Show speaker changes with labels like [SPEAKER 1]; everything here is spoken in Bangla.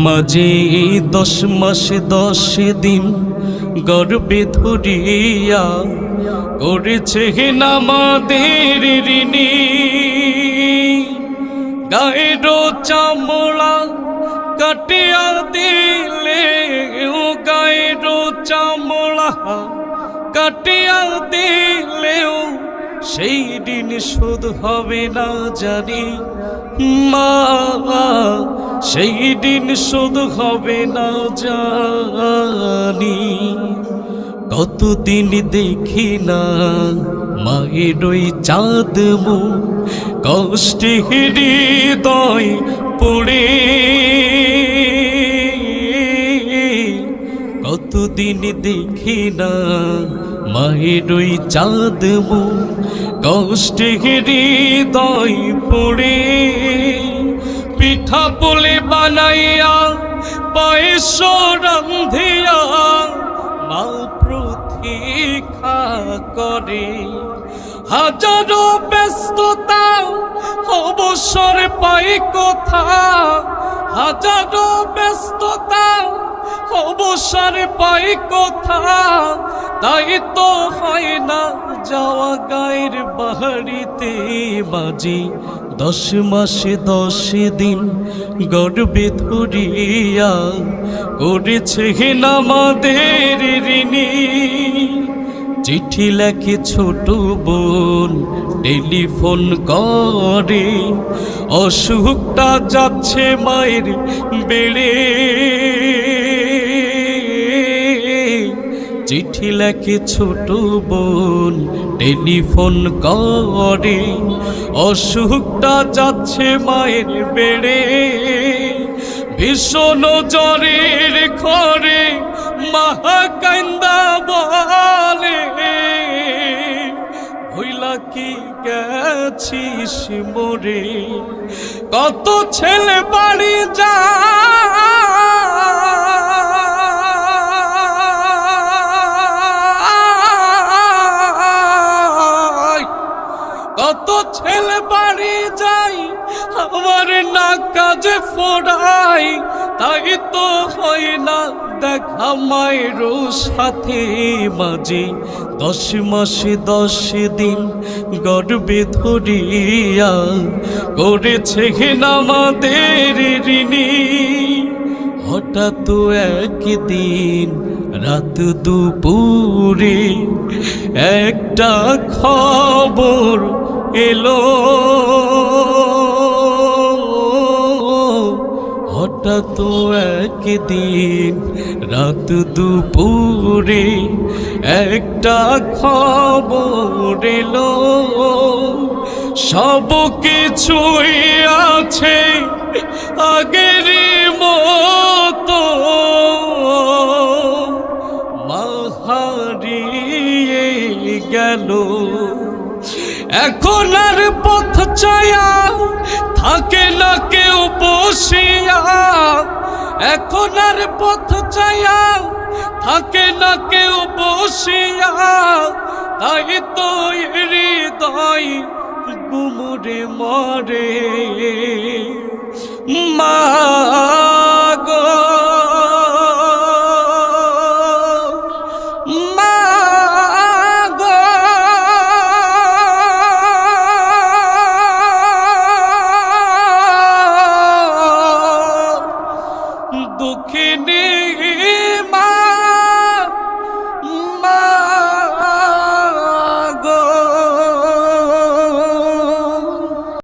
[SPEAKER 1] মাঝে 10 মাস 10 দিন গর্ভে ধরিয়া করেছে আমাদের ঋণী। গায়ের চামড়া কাটিয়া দিলে, গায়ের চামড়া কাটিয়া দিলেও সেই দিন শোধ হবে না জানি মা, সেই দিন শোধ হবে না জানি। কতদিন দেখি না মায়ের ওই চাঁদ মুখ, কষ্টে হৃদয় পড়ে। কতদিন দেখি না মায়ের ওই চাঁদ মুখ, কষ্টে হৃদয় পড়ে। পিঠা পুলি বানাইয়া পায়েস রান্ধিয়া মা প্রতীক্ষা করে। হাজারো ব্যস্ততা অবসর পাই কোথা, হাজারো ব্যস্ততা অবসর পাই কোথা। তাই তো হয় না যাওয়া গায়ের বাড়িতে। মাঝে 10 মাস 10 দিন গর্ভে ধরিয়া করেছে আমাদের ঋণী। চিঠি লেখে ছোট বোন টেলিফোন করে, অসুখটা যাচ্ছে মায়ের বেড়ে। চিঠি লেখে ছোট বোন টেলিফোন করে, অসুখটা যাচ্ছে মায়ের বেড়ে। ভীষণ জ্বরের ঘরে মা কান্দা বলে, ভইলা কি গেছিস মোরে। কত ছেলে বাড়ি যায়, কত ছেলে বাড়ি যাই আমার না কাজে ফোড়াই। তাই তো হয় না দেখা মায়ের সাথে। মাঝে 10 মাস 10 দিন গর্ভে ধরিয়া করেছে আমাদের ঋণী। হঠাৎ একদিন রাত দুপুরে একটা খবর এলো, হঠাৎ একদিন রাত দুপুরে একটা খবর এলো। সব কিছুই আছে আগের মতো, মা হারিয়ে গেল। এখন আর পথ চায়া থাকে না কেউ বসিয়া, এখন আর পথ চায়া থাকে না কেউ বসিয়া। তাই তো হৃদয় গুমরে মরে মা গো। দুঃখিনী